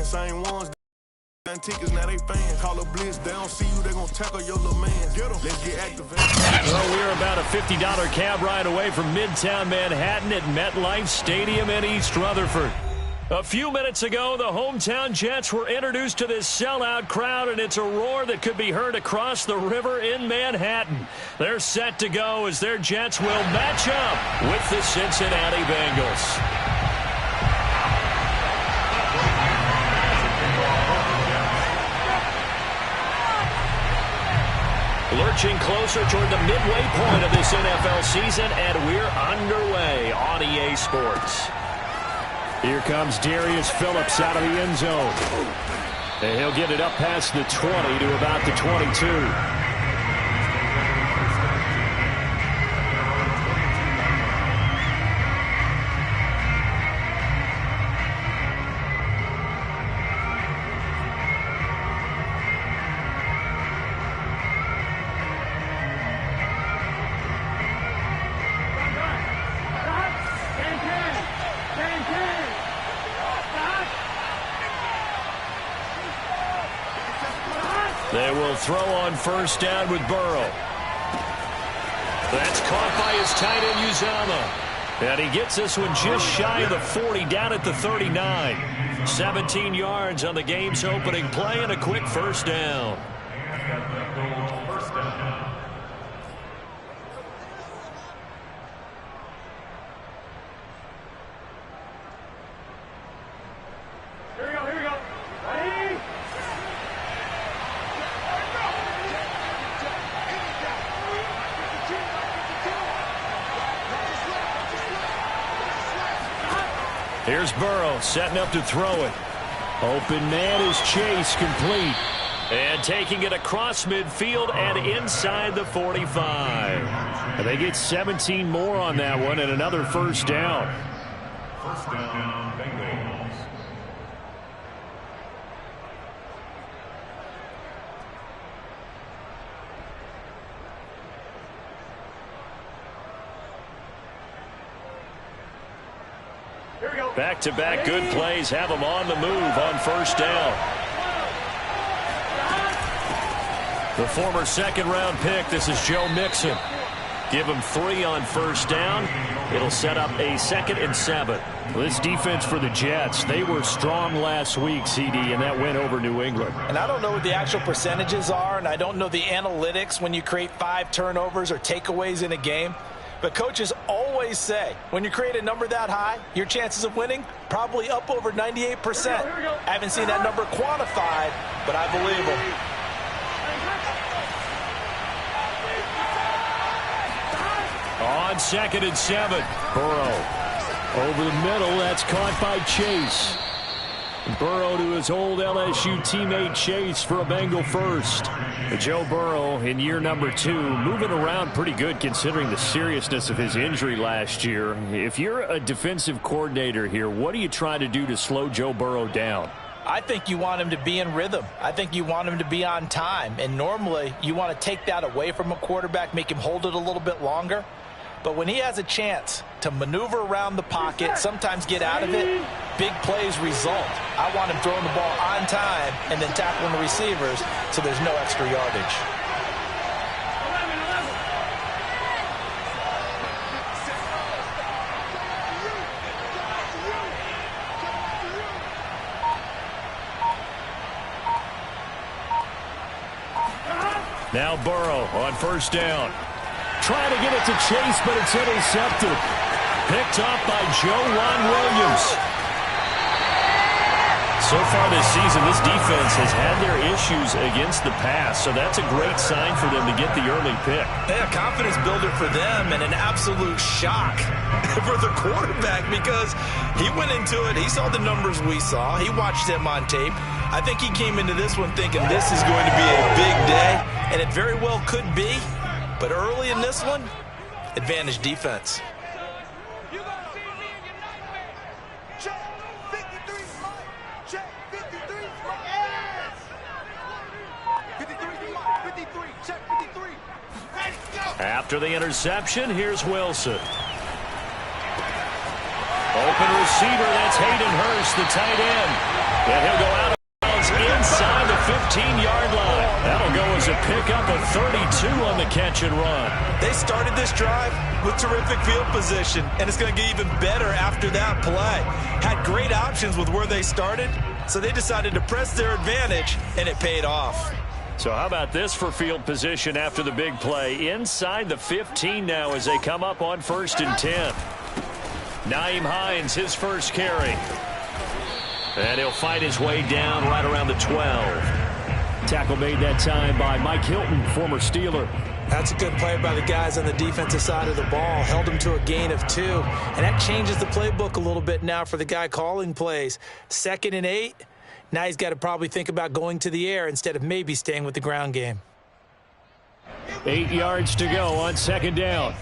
Same ones. Tickets, now they fans. Call a blitz, they don't see you, they gonna tackle your little man. Get them. Let's get activated. Well, we're about a $50 cab ride away from Midtown Manhattan at MetLife Stadium in East Rutherford. A few minutes ago, the hometown Jets were introduced to this sellout crowd, and it's a roar that could be heard across the river in Manhattan. They're set to go as their Jets will match up with the Cincinnati Bengals. Lurching closer toward the midway point of this NFL season, and we're underway on EA Sports. Here comes Darius Phillips out of the end zone. And he'll get it up past the 20 to about the 22. They will throw on first down with Burrow. That's caught by his tight end, Uzomah. And he gets this one just shy of the 40, down at the 39. 17 yards on the game's opening play and a quick first down. Here's Burrow setting up to throw it. Open man is Chase, complete. And taking it across midfield and inside the 45. And they get 17 more on that one and another first down. First down, Bengals. Back-to-back good plays have them on the move on first down. The former second-round pick, this is Joe Mixon. Give him 3 on first down. It'll set up a 2nd and 7. This defense for the Jets, they were strong last week, CD, and that went over New England. And I don't know what the actual percentages are, and I don't know the analytics when you create 5 turnovers or takeaways in a game. But coaches always say, when you create a number that high, your chances of winning probably up over 98%. I haven't seen that number quantified, but I believe them. On 2nd and 7, Burrow over the middle. That's caught by Chase. Burrow to his old LSU teammate Chase for a Bengal first. Joe Burrow in year number 2, moving around pretty good considering the seriousness of his injury last year. If you're a defensive coordinator here, what do you try to do to slow Joe Burrow down? I think you want him to be in rhythm. I think you want him to be on time. And normally you want to take that away from a quarterback, make him hold it a little bit longer. But when he has a chance to maneuver around the pocket, sometimes get out of it, big plays result. I want him throwing the ball on time and then tackling the receivers so there's no extra yardage. Now Burrow on first down. Trying to get it to Chase, but it's intercepted. Picked off by Joejuan Williams. So far this season, this defense has had their issues against the pass, so that's a great sign for them to get the early pick. Yeah, confidence builder for them and an absolute shock for the quarterback because he went into it. He saw the numbers we saw. He watched them on tape. I think he came into this one thinking this is going to be a big day, and it very well could be. But early in this one, advantage defense. You gonna see me in your nightmare. Check 53 Mike. Check 53 Mike. Yes. 53 Mike. 53. Check 53. Let's go. After the interception, here's Wilson. Open receiver, that's Hayden Hurst, the tight end. And he'll go out 32 on the catch and run. They started this drive with terrific field position, and it's going to get even better after that play. Had great options with where they started, so they decided to press their advantage, and it paid off. So how about this for field position after the big play? Inside the 15 now as they come up on 1st and 10. Nyheim Hines, his first carry. And he'll fight his way down right around the 12. Tackle made that time by Mike Hilton, former Steeler. That's a good play by the guys on the defensive side of the ball. Held him to a gain of 2. And that changes the playbook a little bit now for the guy calling plays. 2nd and 8. Now he's got to probably think about going to the air instead of maybe staying with the ground game. 8 yards to go on 2nd down.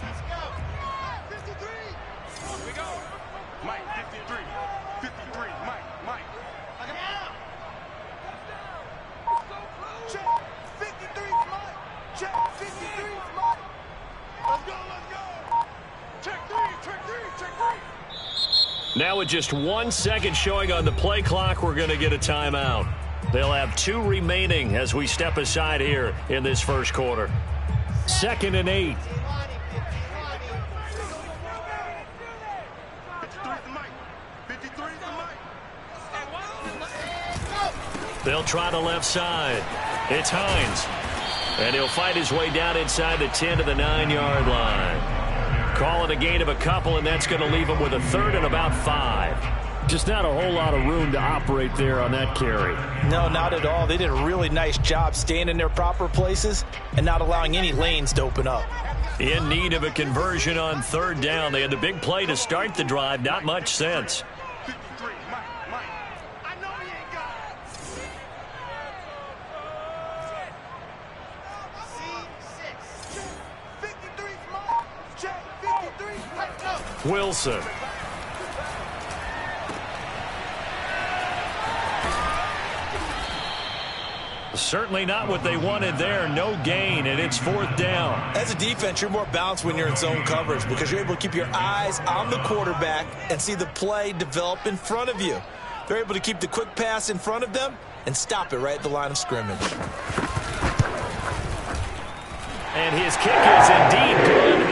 Mike, 53. 53. Mike. Check. 53 is Mike. Check. 53 is Mike. Let's go. Check 3. Now with just 1 second showing on the play clock, we're going to get a timeout. They'll have 2 remaining as we step aside here in this first quarter. 2nd and 8. 53 is Mike. 53 is Mike. They'll try the left side. It's Hines. And he'll fight his way down inside the 10 to the 9-yard line. Call it a gain of a couple, and that's going to leave him with a 3rd and about 5. Just not a whole lot of room to operate there on that carry. No, not at all. They did a really nice job staying in their proper places and not allowing any lanes to open up. In need of a conversion on 3rd down. They had the big play to start the drive. Not much sense. 53, Mike. I know he ain't got it. C6. 53 is Mike. Check. 53 is Mike. Wilson. Certainly not what they wanted there. No gain, and it's 4th down. As a defense, you're more balanced when you're in zone coverage because you're able to keep your eyes on the quarterback and see the play develop in front of you. They're able to keep the quick pass in front of them and stop it right at the line of scrimmage. And his kick is indeed good.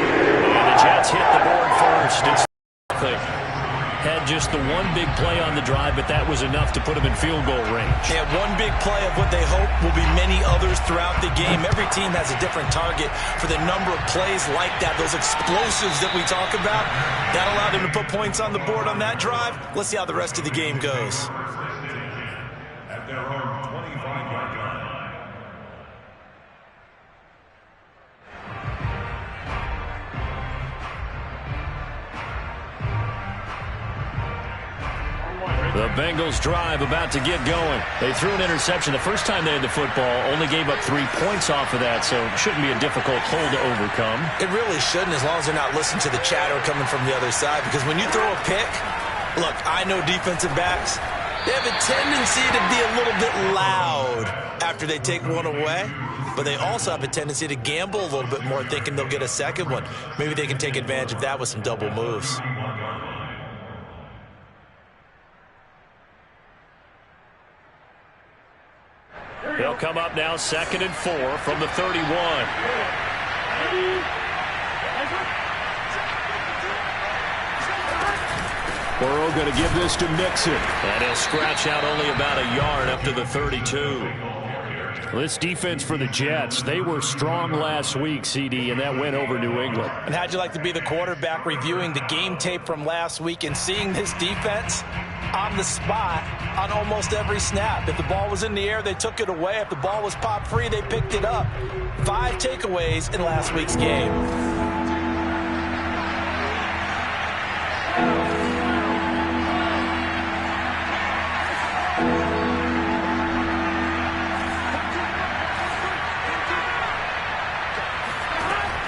And the Jets hit the board first. It's had just the one big play on the drive, but that was enough to put him in field goal range. Yeah, one big play of what they hope will be many others throughout the game. Every team has a different target for the number of plays like that, those explosives that we talk about. That allowed them to put points on the board on that drive. Let's see how the rest of the game goes. At their own 25-yard line. The Bengals drive about to get going. They threw an interception the first time they had the football, only gave up 3 points off of that, so it shouldn't be a difficult hole to overcome. It really shouldn't, as long as they're not listening to the chatter coming from the other side, because when you throw a pick, look, I know defensive backs, they have a tendency to be a little bit loud after they take one away, but they also have a tendency to gamble a little bit more, thinking they'll get a second one. Maybe they can take advantage of that with some double moves. They'll come up now 2nd and 4 from the 31. Burrow going to give this to Mixon. And he'll scratch out only about a yard up to the 32. This defense for the Jets, they were strong last week, CD, and that went over New England. And how'd you like to be the quarterback reviewing the game tape from last week and seeing this defense on the spot on almost every snap? If the ball was in the air, they took it away. If the ball was pop free, they picked it up. 5 takeaways in last week's game.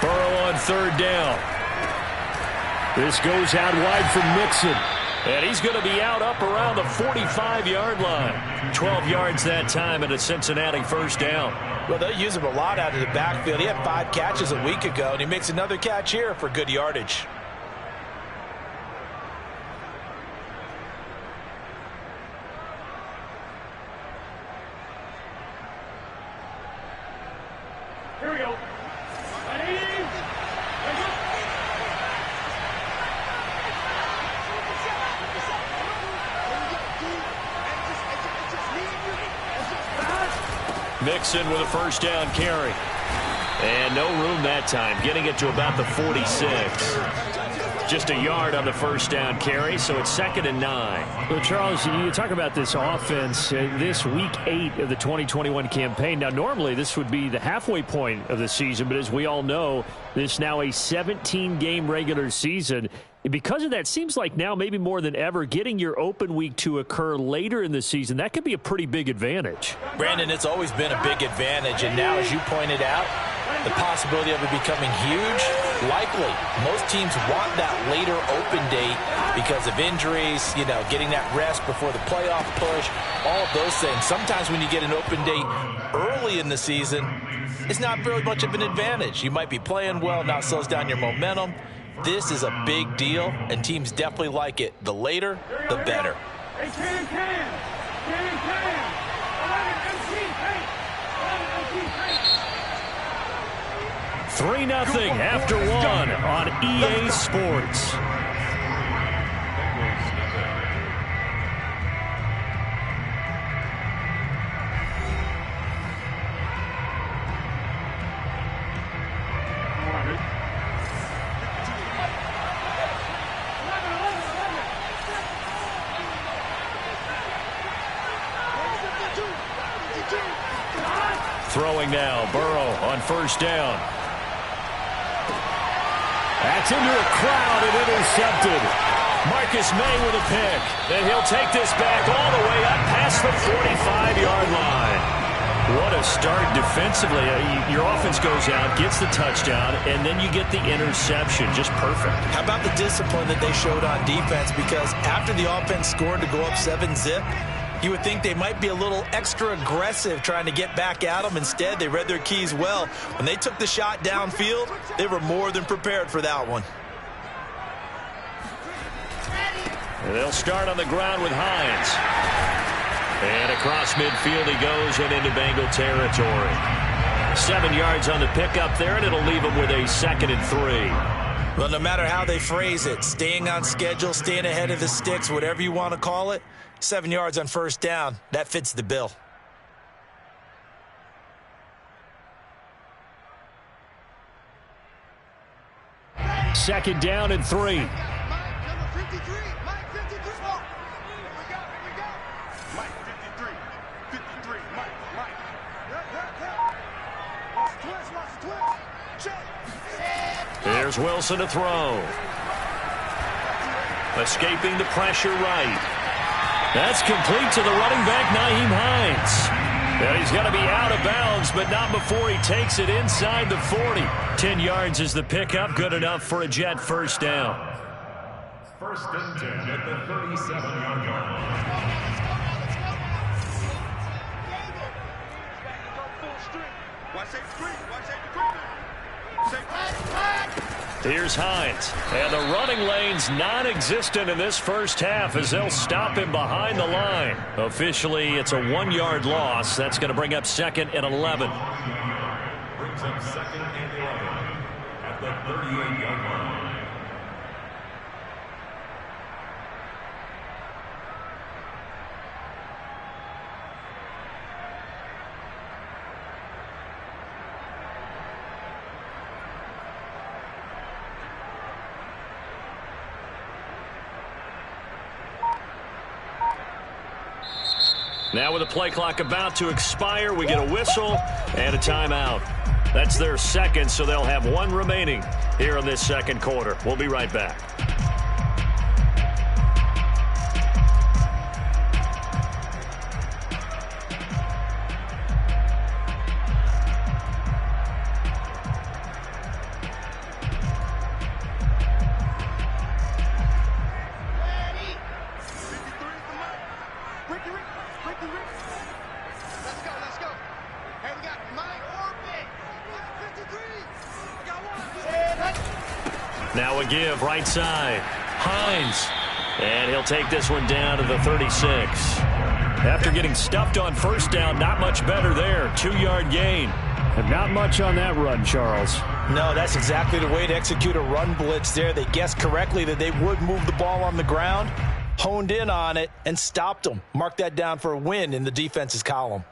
Burrow on 3rd down. This goes out wide from Mixon. And he's going to be out up around the 45-yard line. 12 yards that time and a Cincinnati 1st down. Well, they'll use him a lot out of the backfield. He had 5 catches a week ago, and he makes another catch here for good yardage. Here we go. Ready? Mixon with a first down carry. And no room that time, getting it to about the 46. Just a yard on the first down carry, so it's 2nd and 9. Well, Charles, you talk about this offense, this week 8 of the 2021 campaign. Now, normally this would be the halfway point of the season, but as we all know, this now a 17-game regular season. Because of that, seems like now maybe more than ever, getting your open week to occur later in the season, that could be a pretty big advantage. Brandon, it's always been a big advantage, and now, as you pointed out, the possibility of it becoming huge, likely. Most teams want that later open date because of injuries, you know, getting that rest before the playoff push, all of those things. Sometimes when you get an open date early in the season, it's not very much of an advantage. You might be playing well, now it slows down your momentum. This is a big deal, and teams definitely like it. The later, the better. 3-0 after 1 on EA Sports. Throwing now, Burrow on first down. That's into a crowd and intercepted. Marcus May with a pick. And he'll take this back all the way up past the 45-yard line. What a start defensively. Your offense goes out, gets the touchdown, and then you get the interception. Just perfect. How about the discipline that they showed on defense? Because after the offense scored to go up 7-zip, you would think they might be a little extra aggressive trying to get back at them. Instead, they read their keys well. When they took the shot downfield, they were more than prepared for that one. And they'll start on the ground with Hines. And across midfield he goes and into Bengal territory. 7 yards on the pickup there, and it'll leave him with a 2nd and 3. Well, no matter how they phrase it, staying on schedule, staying ahead of the sticks, whatever you want to call it, 7 yards on first down, that fits the bill. Second down and 3. Mike, number 53. Mike, 53. Here we go. Mike, 53. 53. Mike. Watch the twist. Check. There's Wilson to throw. Escaping the pressure right. That's complete to the running back, Nyheim Hines. And he's going to be out of bounds, but not before he takes it inside the 40. 10 yards is the pickup, good enough for a Jet first down. 1st and 10 at the 37-yard line. Watch that screen. Watch that screen. Here's Hines. And the running lane's non-existent in this first half as they'll stop him behind the line. Officially, it's a 1-yard loss. That's going to bring up 2nd and 11. Brings up 2nd and 11 at the 38-yard line. Now with the play clock about to expire, we get a whistle and a timeout. That's their second, so they'll have 1 remaining here in this second quarter. We'll be right back. Let's go. Hey, we got Mike Orbit. 53. Now a give right side. Hines. And he'll take this one down to the 36. After getting stuffed on first down, not much better there. 2-yard gain. And not much on that run, Charles. No, that's exactly the way to execute a run blitz there. They guessed correctly that they would move the ball on the ground, honed in on it, and stopped them. Mark that down for a win in the defense's column.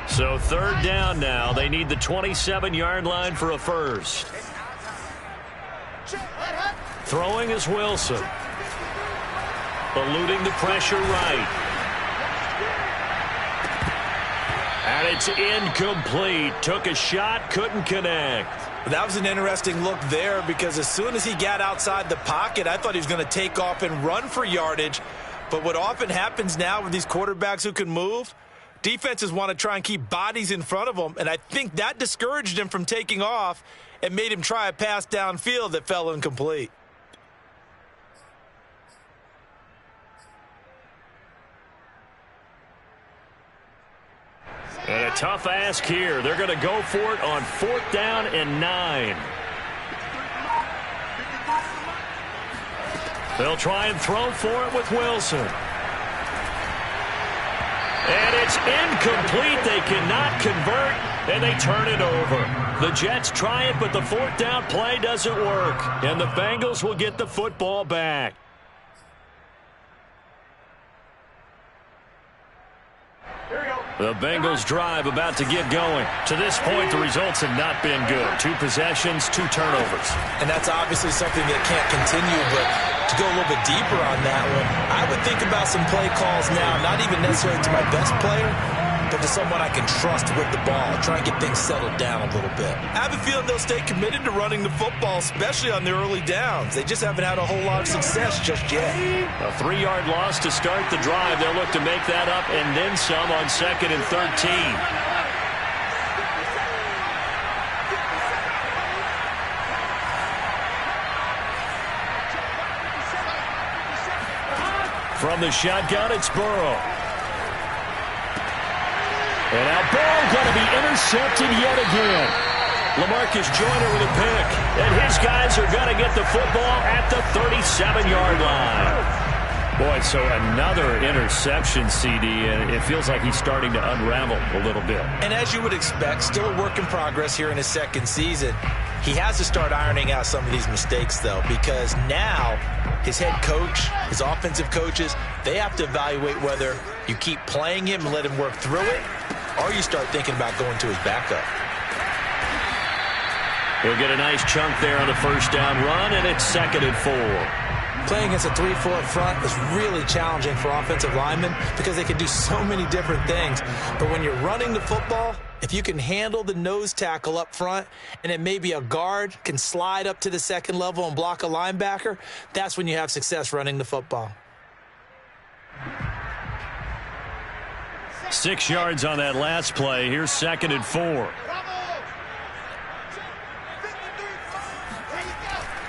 So 3rd down now. They need the 27-yard line for a first. Throwing is Wilson. Eluding the pressure right. And it's incomplete. Took a shot, couldn't connect. That was an interesting look there because as soon as he got outside the pocket, I thought he was going to take off and run for yardage. But what often happens now with these quarterbacks who can move, defenses want to try and keep bodies in front of them, and I think that discouraged him from taking off and made him try a pass downfield that fell incomplete. And a tough ask here. They're going to go for it on 4th down and 9. They'll try and throw for it with Wilson. And it's incomplete. They cannot convert, and they turn it over. The Jets try it, but the 4th down play doesn't work. And the Bengals will get the football back. The Bengals drive about to get going. To this point, the results have not been good. 2 possessions, 2 turnovers. And that's obviously something that can't continue, but to go a little bit deeper on that one, I would think about some play calls now, not even necessarily to my best player, but to someone I can trust with the ball. Try and get things settled down a little bit. I have a feeling they'll stay committed to running the football, especially on their early downs. They just haven't had a whole lot of success just yet. A 3-yard loss to start the drive. They'll look to make that up and then some on 2nd and 13. From the shotgun, it's Burrow. And now Burrow going to be intercepted yet again. LaMarcus Joyner with a pick. And his guys are going to get the football at the 37-yard line. Boy, so another interception, CD, and it feels like he's starting to unravel a little bit. And as you would expect, still a work in progress here in his 2nd season. He has to start ironing out some of these mistakes, though, because now his head coach, his offensive coaches, they have to evaluate whether you keep playing him and let him work through it, or you start thinking about going to his backup. He'll get a nice chunk there on the 1st down run, and it's 2nd and 4. Playing against a 3-4 up front is really challenging for offensive linemen because they can do so many different things. But when you're running the football, if you can handle the nose tackle up front and then maybe a guard can slide up to the 2nd level and block a linebacker, that's when you have success running the football. 6 yards on that last play. Here's 2nd and 4.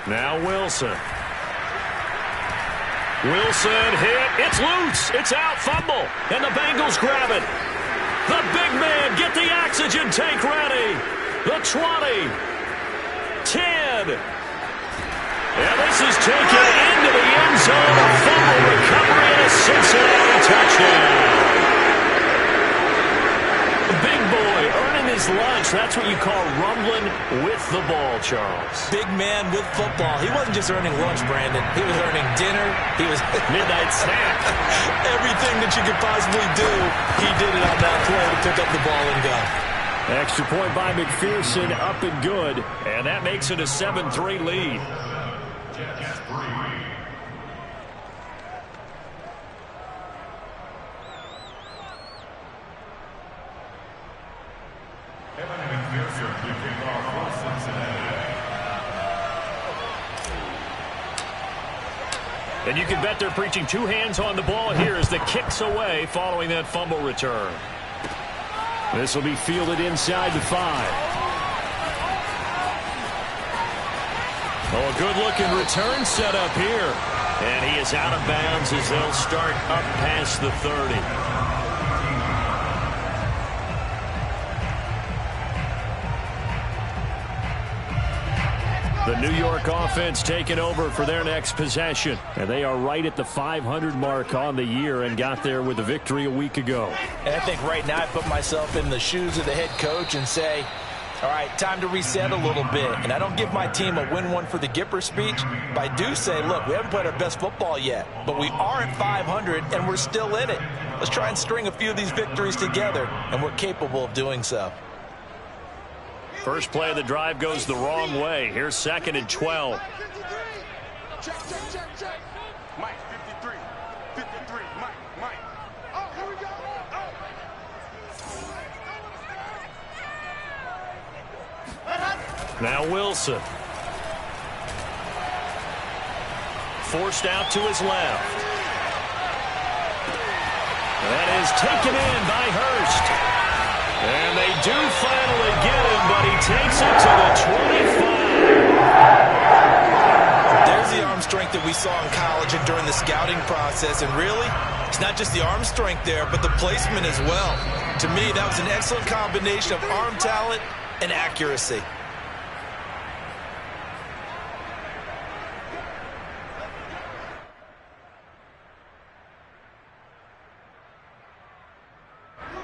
Now Wilson. Wilson hit. It's loose. It's out. Fumble. And the Bengals grab it. The big man, get the oxygen tank ready. The 20. 10. And this is taken into the end zone. A fumble recovery and a Cincinnati touchdown. The big boy earning his lunch. That's what you call rumbling with the ball, Charles. Big man with football. He wasn't just earning lunch, Brandon. He was earning dinner. He was midnight snack. Everything that you could possibly do, he did it on that play to pick up the ball and go. Extra point by McPherson, up and good. And that makes it a 7-3 lead. And you can bet they're preaching 2 hands on the ball here as the kick's away following that fumble return. This will be fielded inside the 5. Oh, a good-looking return set up here. And he is out of bounds as they'll start up past the 30. The New York offense taking over for their next possession. And they are right at the 500 mark on the year and got there with a victory a week ago. And I think right now I put myself in the shoes of the head coach and say, all right, time to reset a little bit. And I don't give my team a win one for the Gipper speech, but I do say, look, we haven't played our best football yet, but we are at 500 and we're still in it. Let's try and string a few of these victories together, and we're capable of doing so. First play of the drive goes the wrong way. Here's 2nd and 12. Check. Mike, 53. 53. Mike. Oh, here we go. Now Wilson. Forced out to his left. That is taken in by Hurst. And they do finally get him, but he takes it to the 25. There's the arm strength that we saw in college and during the scouting process. And really, it's not just the arm strength there, but the placement as well. To me, that was an excellent combination of arm talent and accuracy.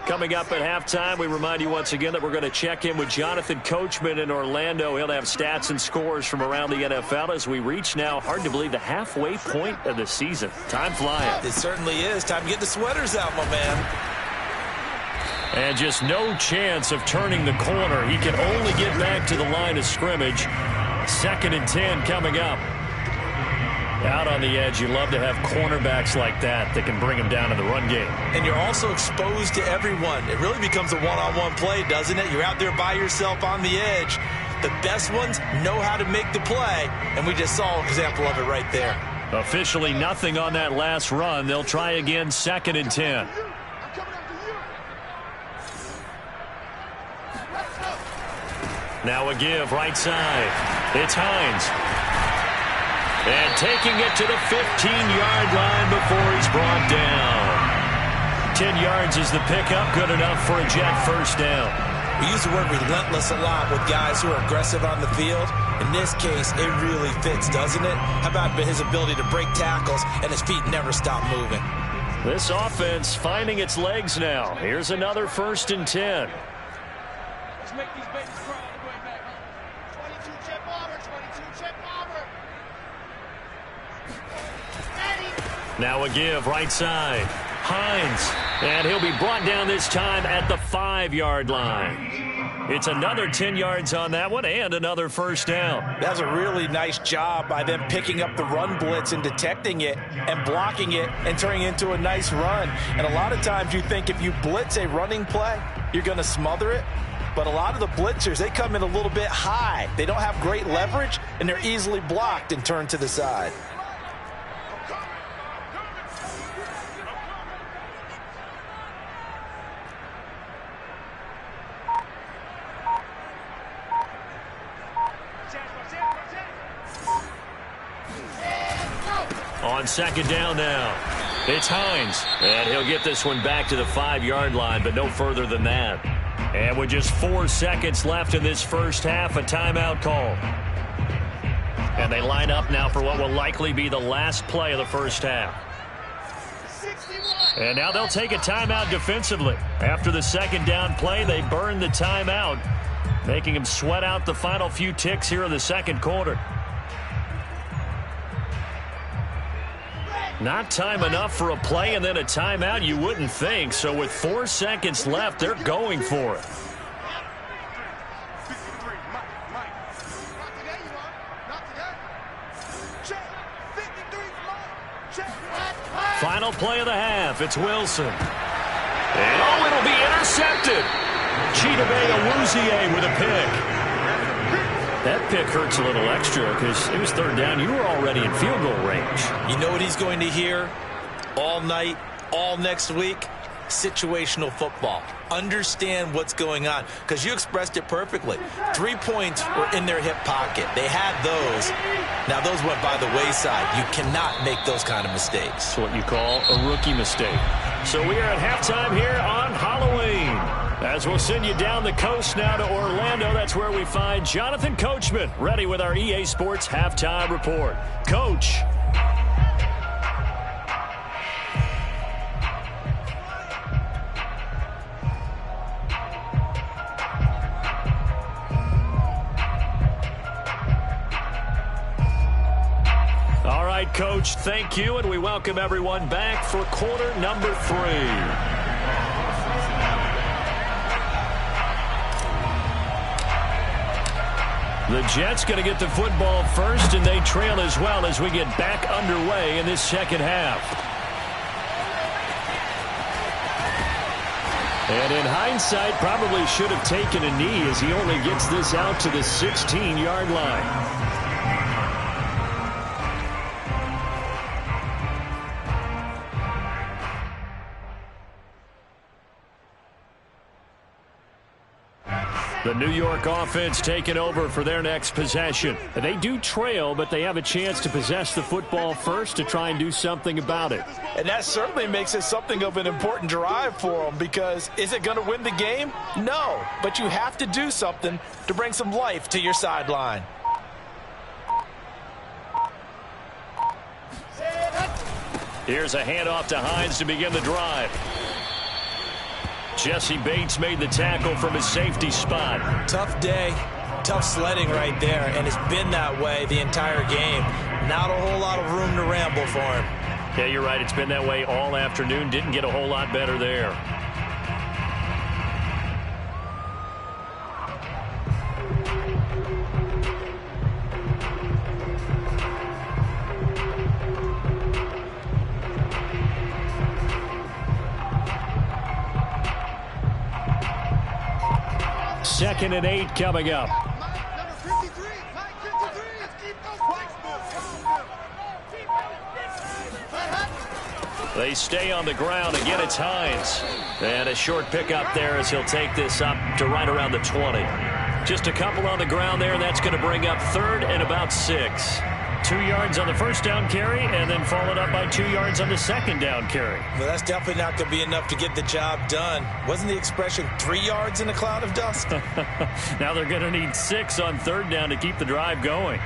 Coming up at halftime, we remind you once again that we're going to check in with Jonathan Coachman in Orlando. He'll have stats and scores from around the NFL as we reach now, hard to believe, the halfway point of the season. Time flying. It certainly is. Time to get the sweaters out, my man. And just no chance of turning the corner. He can only get back to the line of scrimmage. 2nd and 10 coming up. Out on the edge, you love to have cornerbacks like that can bring him down in the run game. And you're also exposed to everyone. It really becomes a one-on-one play, doesn't it? You're out there by yourself on the edge. The best ones know how to make the play, and we just saw an example of it right there. Officially nothing on that last run. They'll try again, 2nd and 10. Now a give, right side. It's Hines. And taking it to the 15-yard line before he's brought down. 10 yards is the pickup, good enough for a Jet first down. We use the word relentless a lot with guys who are aggressive on the field. In this case, it really fits, doesn't it? How about his ability to break tackles and his feet never stop moving? This offense finding its legs now. Here's another 1st and 10. Let's make these babies cry all the way back. 22 Jet Bomber. Now a give, right side. Hines. And he'll be brought down this time at the 5-yard line. It's another 10 yards on that one and another first down. That's a really nice job by them picking up the run blitz and detecting it and blocking it and turning it into a nice run. And a lot of times you think if you blitz a running play, you're going to smother it. But a lot of the blitzers, they come in a little bit high. They don't have great leverage, and they're easily blocked and turned to the side. On 2nd down now, it's Hines. And he'll get this one back to the 5-yard line, but no further than that. And with just 4 seconds left in this first half, a timeout call. And they line up now for what will likely be the last play of the first half. And now they'll take a timeout defensively. After the 2nd down play, they burn the timeout, making them sweat out the final few ticks here in the 2nd quarter. Not time enough for a play and then a timeout, you wouldn't think. So with 4 seconds left, they're going for it. Final play of the half. It's Wilson. And oh, it'll be intercepted. Chidobe Awuzie with a pick. That pick hurts a little extra because it was 3rd down. You were already in field goal range. You know what he's going to hear all night, all next week? Situational football. Understand what's going on, because you expressed it perfectly. 3 points were in their hip pocket. They had those. Now those went by the wayside. You cannot make those kind of mistakes. It's what you call a rookie mistake. So we are at halftime here on Halloween. As we'll send you down the coast now to Orlando, that's where we find Jonathan Coachman, ready with our EA Sports Halftime Report. Coach. All right, Coach, thank you, and we welcome everyone back for quarter number 3. The Jets going to get the football first, and they trail as well as we get back underway in this second half. And in hindsight, probably should have taken a knee as he only gets this out to the 16-yard line. The New York offense taking over for their next possession. They do trail, but they have a chance to possess the football first to try and do something about it. And that certainly makes it something of an important drive for them, because is it going to win the game? No, but you have to do something to bring some life to your sideline. Here's a handoff to Hines to begin the drive. Jesse Bates made the tackle from his safety spot. Tough day, tough sledding right there, and it's been that way the entire game. Not a whole lot of room to ramble for him. Yeah, you're right. It's been that way all afternoon. Didn't get a whole lot better there. Second and 8 coming up. They stay on the ground. Again, it's Hines. And a short pickup there as he'll take this up to right around the 20. Just a couple on the ground there, and that's going to bring up 3rd and about 6. 2 yards on the first down carry, and then followed up by 2 yards on the second down carry. Well, that's definitely not going to be enough to get the job done. Wasn't the expression 3 yards in a cloud of dust? Now they're going to need 6 on 3rd down to keep the drive going.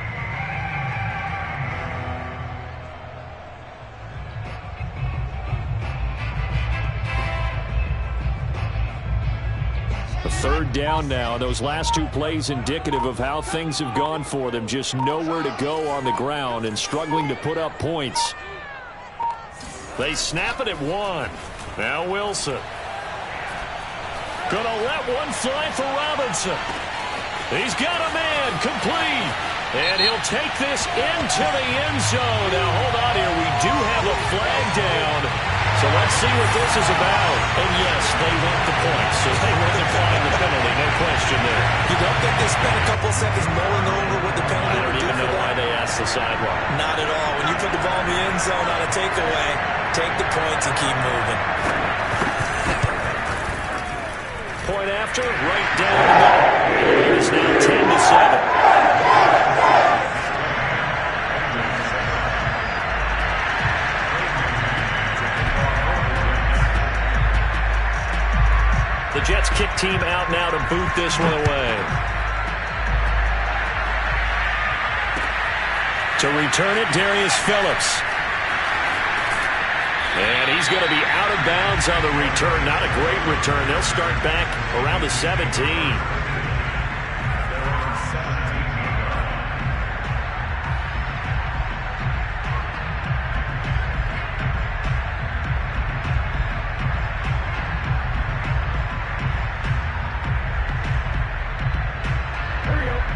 Third down now. Those last 2 plays indicative of how things have gone for them. Just nowhere to go on the ground and struggling to put up points. They snap it at 1. Now Wilson. Gonna let one fly for Robinson. He's got a man. Complete. And he'll take this into the end zone. Now hold on here. We do have a flag down. So let's see what this is about. And yes, they want the points, so they want to find the penalty, no question there. You don't think they spent a couple seconds mulling over what the penalty I don't even know why they asked the sideline. Not at all. When you put the ball in the end zone on a takeaway, take the points and keep moving. Point after, right down the middle. It is now 10-7. The Jets kick team out now to boot this one away. To return it, Darius Phillips. And he's going to be out of bounds on the return. Not a great return. They'll start back around the 17.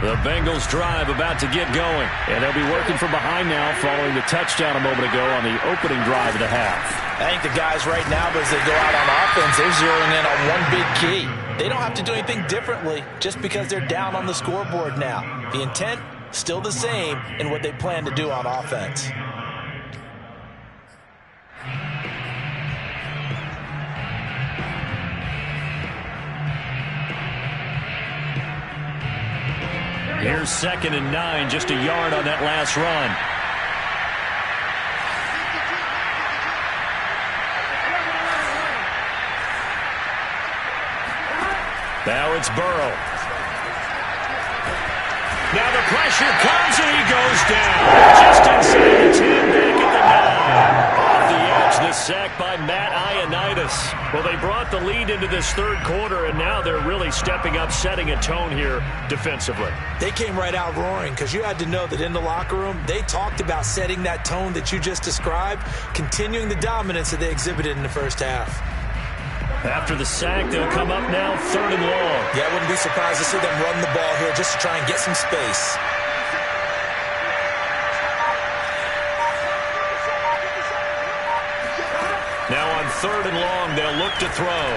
The Bengals drive about to get going. And they'll be working from behind now following the touchdown a moment ago on the opening drive of the half. I think the guys right now, as they go out on offense, they're zeroing in on one big key. They don't have to do anything differently just because they're down on the scoreboard now. The intent, still the same in what they plan to do on offense. Here's 2nd and 9, just a yard on that last run. Now it's Burrow. Now the pressure comes and he goes down. Just inside the 10, back at the 9. Off the edge, the sack by Matt Ioannidis. Well, they brought the lead into this third quarter, and now they're really stepping up, setting a tone here defensively. They came right out roaring because you had to know that in the locker room, they talked about setting that tone that you just described, continuing the dominance that they exhibited in the first half. After the sack, they'll come up now, 3rd and long. Yeah, I wouldn't be surprised to see them run the ball here just to try and get some space. Now on 3rd and long, they'll look to throw.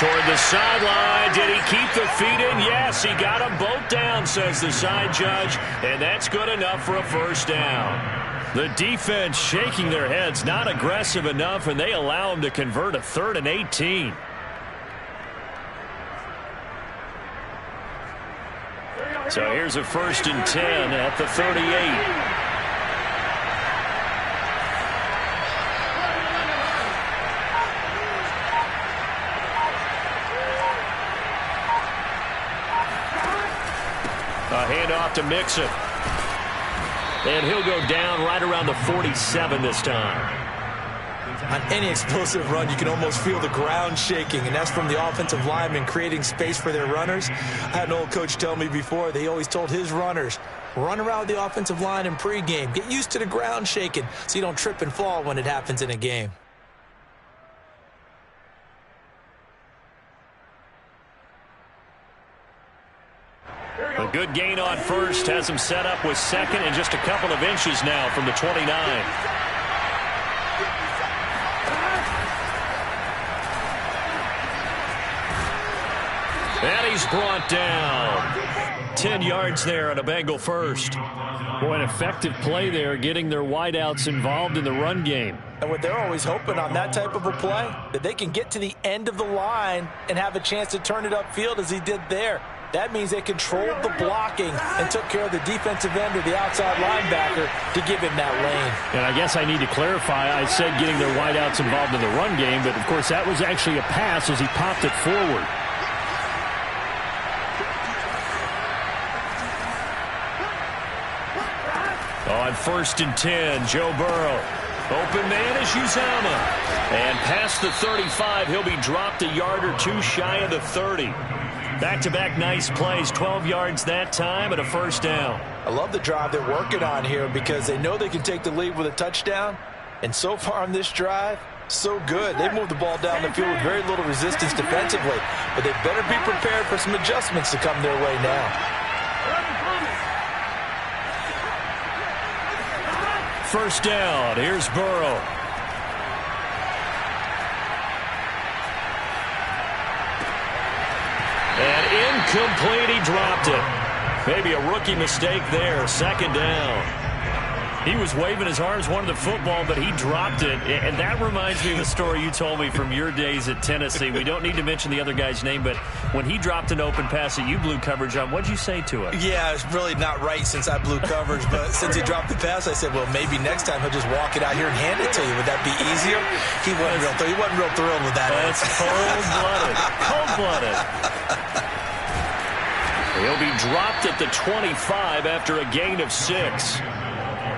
Toward the sideline. Did he keep the feet in? Yes, he got them both down, says the side judge, and that's good enough for a first down. The defense shaking their heads, not aggressive enough, and they allow him to convert a 3rd and 18. So here's a 1st and 10 at the 38. A handoff to Mixon. And he'll go down right around the 47 this time. On any explosive run, you can almost feel the ground shaking, and that's from the offensive linemen creating space for their runners. I had an old coach tell me before, they always told his runners, run around the offensive line in pregame. Get used to the ground shaking so you don't trip and fall when it happens in a game. A good gain on first has him set up with second and just a couple of inches now from the 29. And he's brought down. 10 yards there on a Bengal first. Boy, an effective play there, getting their wideouts involved in the run game. And what they're always hoping on that type of a play, that they can get to the end of the line and have a chance to turn it upfield as he did there. That means they controlled the blocking and took care of the defensive end or the outside linebacker to give him that lane. And I guess I need to clarify, I said getting their wideouts involved in the run game, but of course that was actually a pass as he popped it forward. On 1st and 10, Joe Burrow. Open man is Uzomah. And past the 35, he'll be dropped a yard or two shy of the 30. Back-to-back nice plays, 12 yards that time and a first down. I love the drive they're working on here because they know they can take the lead with a touchdown. And so far on this drive, so good. They moved the ball down the field with very little resistance defensively. But they better be prepared for some adjustments to come their way now. First down, here's Burrow. And incomplete, he dropped it. Maybe a rookie mistake there, 2nd down. He was waving his arms, wanted the football, but he dropped it. And that reminds me of a story you told me from your days at Tennessee. We don't need to mention the other guy's name, but when he dropped an open pass that you blew coverage on, what'd you say to it? Yeah, it's really not right since I blew coverage, but since he dropped the pass, I said, well, maybe next time he'll just walk it out here and hand it to you. Would that be easier? He wasn't real thrilled with that. That's cold-blooded. Cold-blooded. He'll be dropped at the 25 after a gain of 6.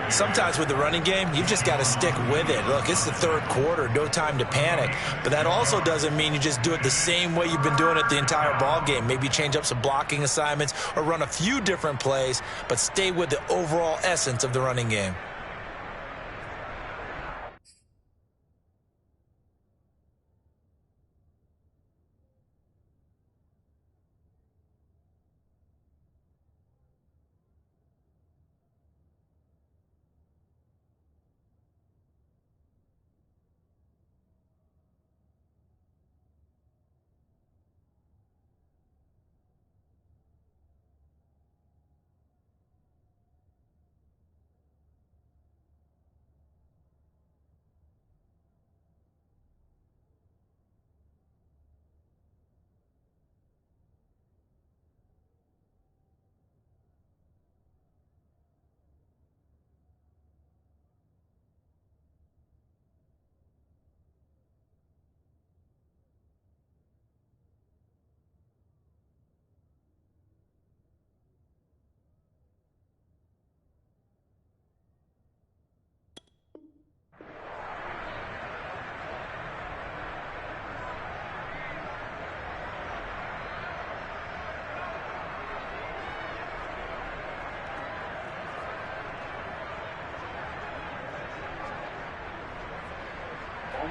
Sometimes with the running game, you've just got to stick with it. Look, it's the third quarter, no time to panic. But that also doesn't mean you just do it the same way you've been doing it the entire ball game. Maybe change up some blocking assignments or run a few different plays, but stay with the overall essence of the running game.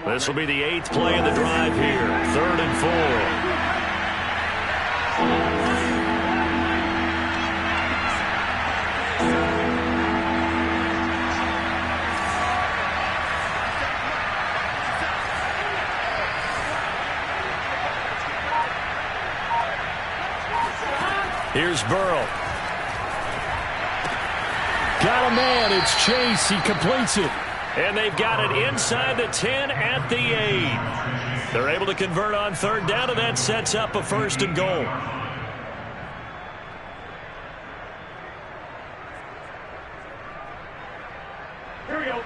This will be the 8th play of the drive here. 3rd and 4. Here's Burrow. Got a man. It's Chase. He completes it. And they've got it inside the 10 at the 8. They're able to convert on 3rd down, and that sets up a 1st and goal. Here we go.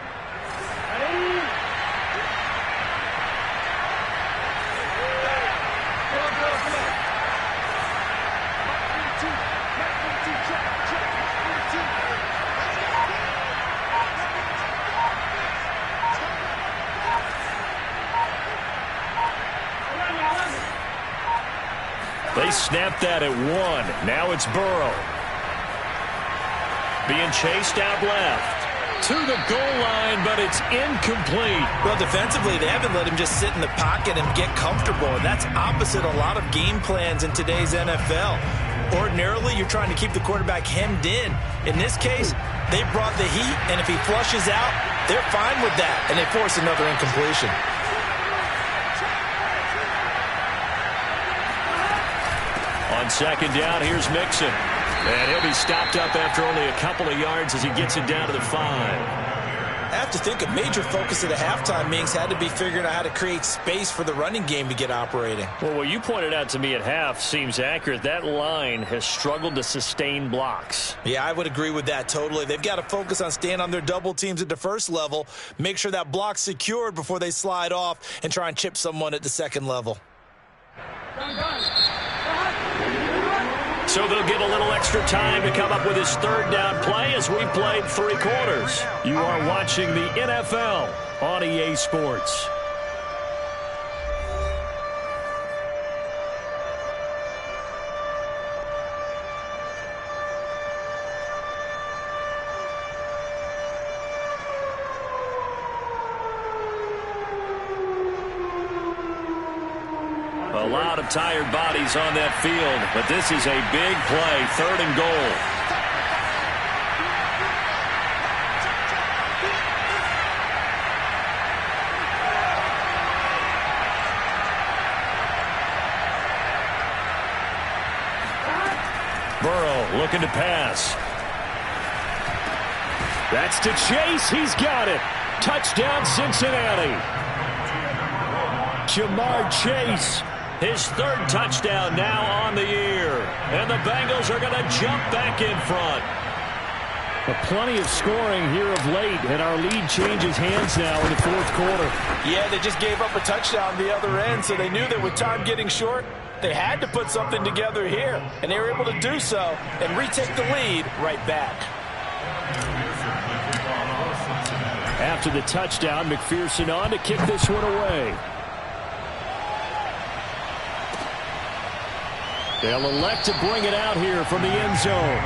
They snapped that at 1. Now it's Burrow. Being chased out left. To the goal line, but it's incomplete. Well, defensively, they haven't let him just sit in the pocket and get comfortable, and that's opposite a lot of game plans in today's NFL. Ordinarily, you're trying to keep the quarterback hemmed in. In this case, they brought the heat, and if he flushes out, they're fine with that, and they force another incompletion. On 2nd down, here's Mixon. And he'll be stopped up after only a couple of yards as he gets it down to the 5. I have to think a major focus at a halftime means had to be figuring out how to create space for the running game to get operating. Well, what you pointed out to me at half seems accurate. That line has struggled to sustain blocks. Yeah, I would agree with that totally. They've got to focus on staying on their double teams at the 1st level, make sure that block's secured before they slide off and try and chip someone at the 2nd level. So they'll get a little extra time to come up with his 3rd down play as we played 3 quarters. You are watching the NFL on EA Sports. A lot of tired bodies on that field, but this is a big play, 3rd and goal. Burrow looking to pass. That's to Chase. He's got it. Touchdown, Cincinnati. Jamar Chase. His 3rd touchdown now on the year. And the Bengals are going to jump back in front. Plenty of scoring here of late, and our lead changes hands now in the 4th quarter. Yeah, they just gave up a touchdown the other end, so they knew that with time getting short, they had to put something together here. And they were able to do so and retake the lead right back. After the touchdown, McPherson on to kick this one away. They'll elect to bring it out here from the end zone.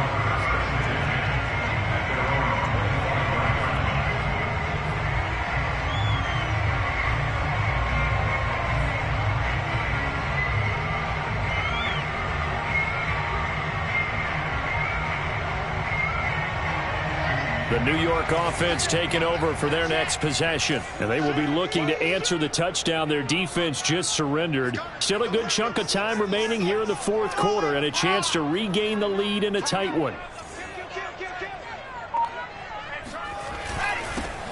The New York offense taking over for their next possession. And they will be looking to answer the touchdown their defense just surrendered. Still a good chunk of time remaining here in the 4th quarter and a chance to regain the lead in a tight one.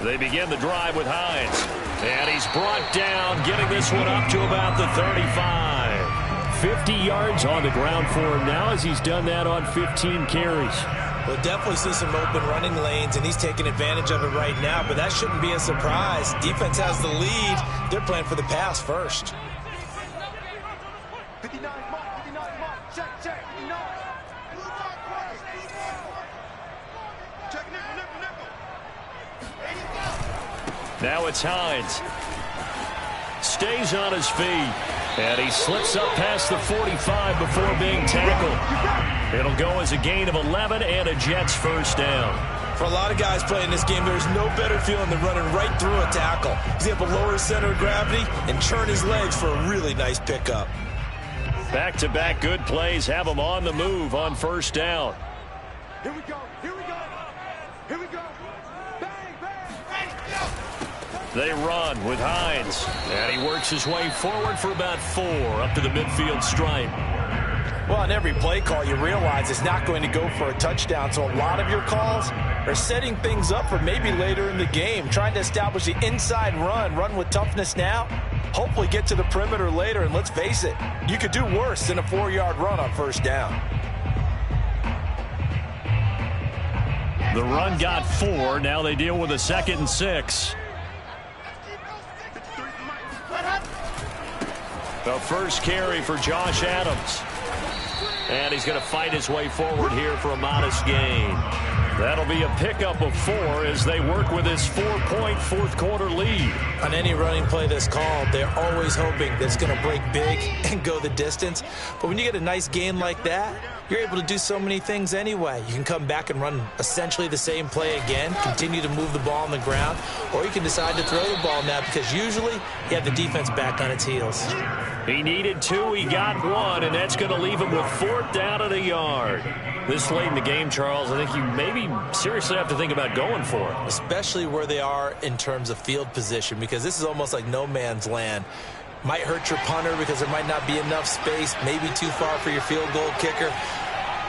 They begin the drive with Hines. And he's brought down, getting this one up to about the 35. 50 yards on the ground for him now as he's done that on 15 carries. We'll definitely see some open running lanes, and he's taking advantage of it right now, but that shouldn't be a surprise. Defense has the lead. They're playing for the pass first. 59 mark, 59 mark, check, 59. Check, nickel. Now it's Hines. Stays on his feet. And he slips up past the 45 before being tackled. It'll go as a gain of 11 and a Jets 1st down. For a lot of guys playing this game, there's no better feeling than running right through a tackle. He's able to lower his center of gravity and turn his legs for a really nice pickup. Back-to-back good plays have them on the move on first down. Here we go. Here we go. Here we go. Bang, bang. They run with Hines. And he works his way forward for about 4 up to the midfield stripe. Well, on every play call, you realize it's not going to go for a touchdown. So a lot of your calls are setting things up for maybe later in the game, trying to establish the inside run with toughness now, hopefully get to the perimeter later. And let's face it, you could do worse than a 4-yard run on first down. The run got 4. Now they deal with a 2nd and 6. The first carry for Josh Adams. And he's going to fight his way forward here for a modest gain. That'll be a pickup of 4 as they work with this 4-point fourth-quarter lead. On any running play that's called, they're always hoping that it's going to break big and go the distance. But when you get a nice gain like that, you're able to do so many things anyway. You can come back and run essentially the same play again, continue to move the ball on the ground, or you can decide to throw the ball now because usually you have the defense back on its heels. He needed 2, he got 1, and that's going to leave him with 4th down at a yard. This late in the game, Charles, I think you maybe seriously have to think about going for it. Especially where they are in terms of field position, because this is almost like no man's land. Might hurt your punter because there might not be enough space, maybe too far for your field goal kicker.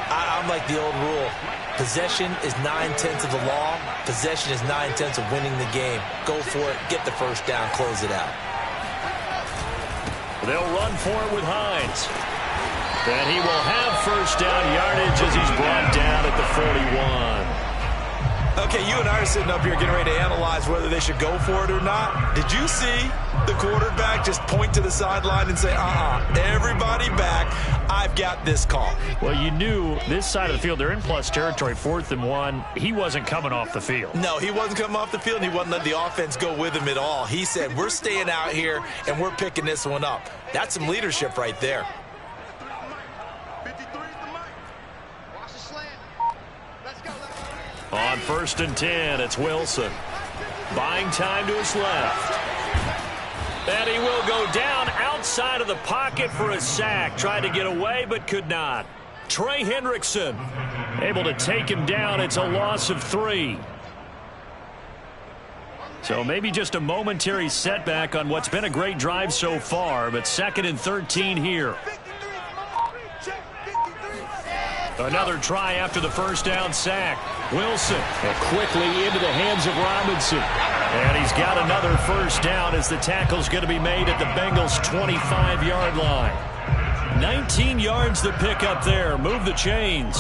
I'm like the old rule. Possession is 9/10 of the law. Possession is 9/10 of winning the game. Go for it, get the first down, close it out. They'll run for it with Hines. And he will have first down yardage as he's brought down at the 41. Okay, you and I are sitting up here getting ready to analyze whether they should go for it or not. Did you see the quarterback just point to the sideline and say, everybody back, I've got this call? Well, you knew this side of the field, they're in plus territory, 4th and 1. He wasn't coming off the field. No, he wasn't coming off the field, and he wasn't letting the offense go with him at all. He said, we're staying out here, and we're picking this one up. That's some leadership right there. On 1st and 10, it's Wilson. Buying time to his left. And he will go down outside of the pocket for a sack. Tried to get away, but could not. Trey Hendrickson able to take him down. It's a loss of 3. So maybe just a momentary setback on what's been a great drive so far, but 2nd and 13 here. Another try after the first down sack. Wilson quickly into the hands of Robinson. And he's got another first down as the tackle's going to be made at the Bengals' 25-yard line. 19 yards to pick up there. Move the chains.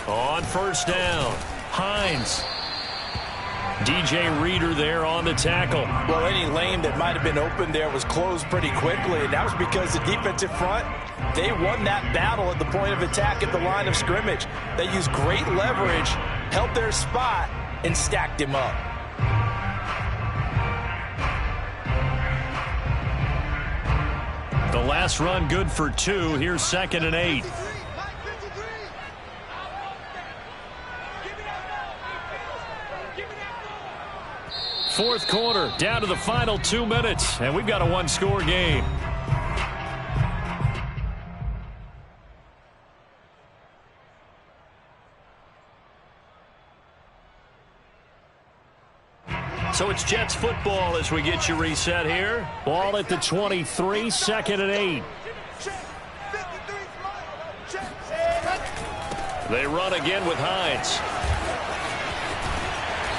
On first down, Hines. DJ Reader there on the tackle. Well, any lane that might have been open there was closed pretty quickly, and that was because the defensive front, they won that battle at the point of attack at the line of scrimmage. They used great leverage, held their spot, and stacked him up. The last run good for 2. Here's 2nd and 8. Fourth quarter, down to the final 2 minutes, and we've got a 1-score game. So it's Jets football as we get you reset here. Ball at the 23, 2nd and 8. They run again with Hines.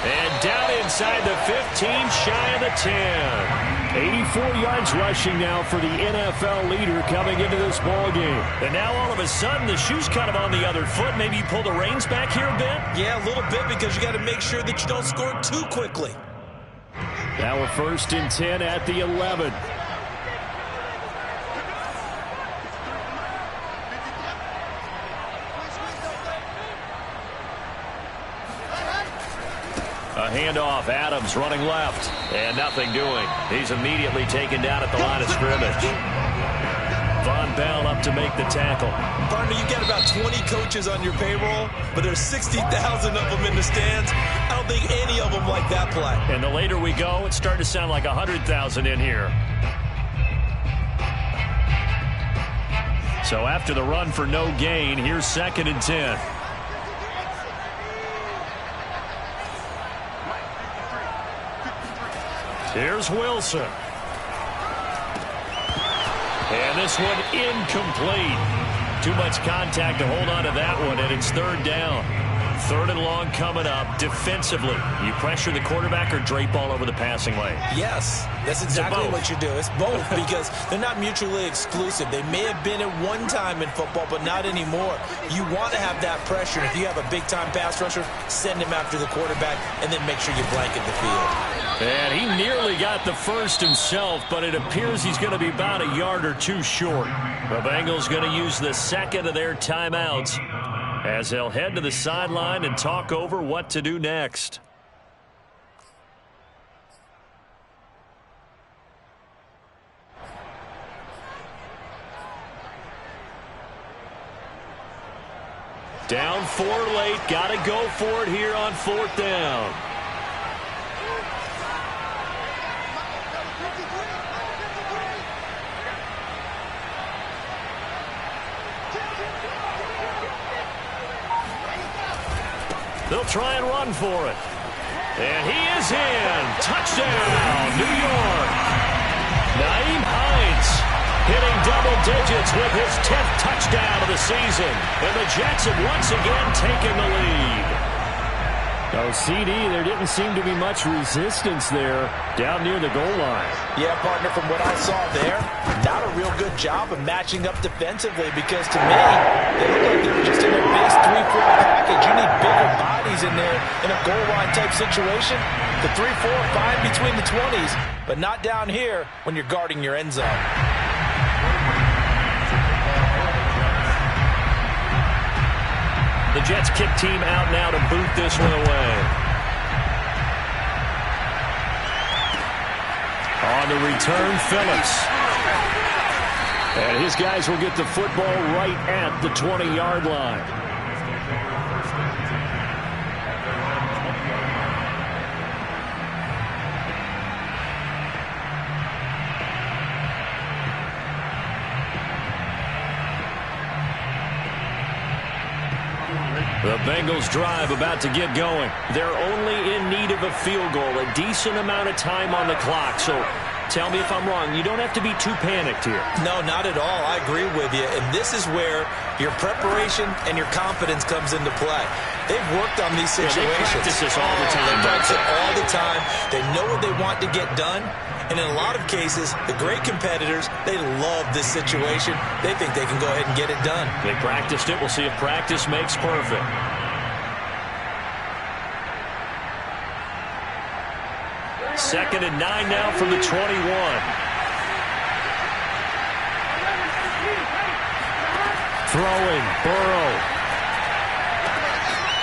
And down inside the 15, shy of the 10. 84 yards rushing now for the NFL leader coming into this ball game. And now all of a sudden the shoe's kind of on the other foot. Maybe you pull the reins back here a bit? Yeah, a little bit, because you got to make sure that you don't score too quickly. Now a 1st and 10 at the 11. A handoff. Adams running left. And nothing doing. He's immediately taken down at the line of scrimmage. Von Bell up to make the tackle. Partner, you got about 20 coaches on your payroll, but there's 60,000 of them in the stands. I don't think any of them like that play. And the later we go, it's starting to sound like 100,000 in here. So after the run for no gain, here's 2nd and 10. Here's Wilson. And this one incomplete. Too much contact to hold on to that one, and it's 3rd down. 3rd and long coming up. Defensively, you pressure the quarterback or drape all over the passing lane? Yes, that's exactly what you do. It's both because they're not mutually exclusive. They may have been at one time in football, but not anymore. You want to have that pressure. If you have a big-time pass rusher, send him after the quarterback, and then make sure you blanket the field. And he nearly got the first himself, but it appears he's going to be about a yard or two short. The Bengals going to use the 2nd of their timeouts as they'll head to the sideline and talk over what to do next. Down 4 late. Got to go for it here on 4th down. They'll try and run for it. And he is in. Touchdown, New York. Nyheim Hines hitting double digits with his 10th touchdown of the season. And the Jets have once again taken the lead. Oh, CD, there didn't seem to be much resistance there down near the goal line. Yeah, partner, from what I saw there, not a real good job of matching up defensively because to me, they look like they were just in their base 3-4 package. You need bigger bodies in there in a goal line type situation. The 3-4 fine between the 20s, but not down here when you're guarding your end zone. The Jets kick team out now to boot this one away. On the return, Phillips. And his guys will get the football right at the 20-yard line. The Bengals drive about to get going. They're only in need of a field goal, a decent amount of time on the clock. So tell me if I'm wrong. You don't have to be too panicked here. No, not at all. I agree with you. And this is where your preparation and your confidence comes into play. They've worked on these situations. They practice this all the time. They practice it all the time. They know what they want to get done. And in a lot of cases, the great competitors, they love this situation. They think they can go ahead and get it done. They practiced it. We'll see if practice makes perfect. Second and 9 now from the 21. Throwing, Burrow.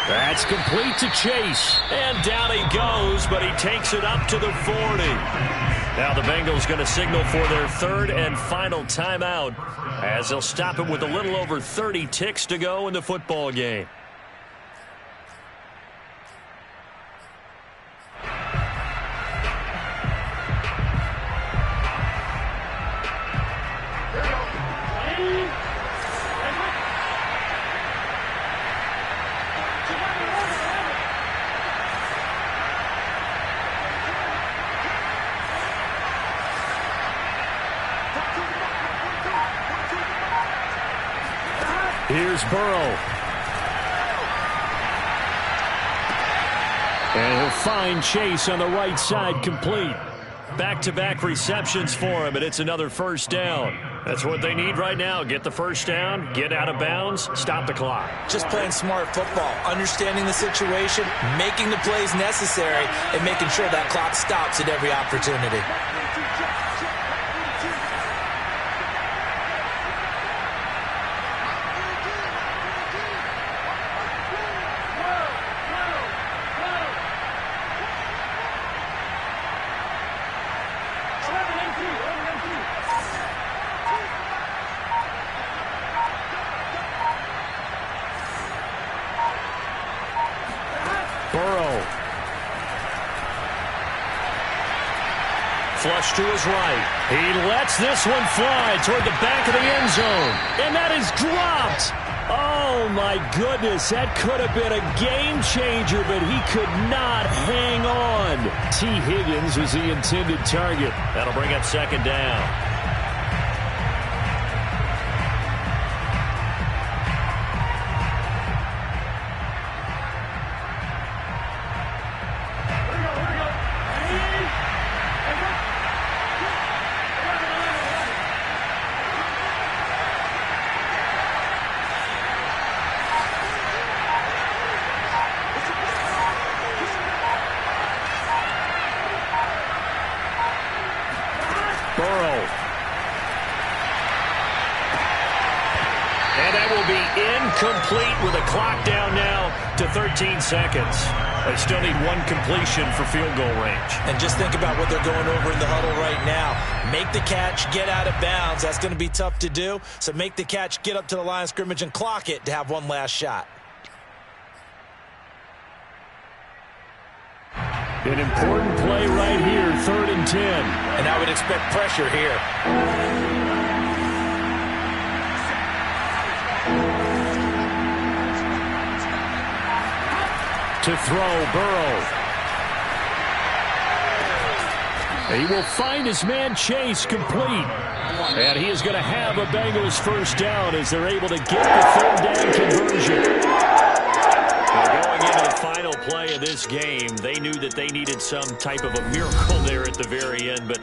That's complete to Chase. And down he goes, but he takes it up to the 40. Now the Bengals going to signal for their 3rd and final timeout as they'll stop it with a little over 30 ticks to go in the football game. Here's Burrow. And he'll find Chase on the right side complete. Back-to-back receptions for him, and it's another first down. That's what they need right now. Get the first down, get out of bounds, stop the clock. Just playing smart football, understanding the situation, making the plays necessary, and making sure that clock stops at every opportunity. Burrow. Flush to his right. He lets this one fly toward the back of the end zone. And that is dropped. Oh, my goodness. That could have been a game changer, but he could not hang on. T. Higgins was the intended target. That'll bring up second down. Burrow. And that will be incomplete with a clock down now to 13 seconds. They still need one completion for field goal range. And just think about what they're going over in the huddle right now. Make the catch, get out of bounds. That's going to be tough to do. So make the catch, get up to the line of scrimmage, and clock it to have one last shot. An important play right here, 3rd and 10. And I would expect pressure here. To throw, Burrow. He will find his man Chase complete. And he is going to have a Bengals first down as they're able to get the 3rd down conversion. Now going into the final play of this game, they knew that they needed some type of a miracle there at the very end, but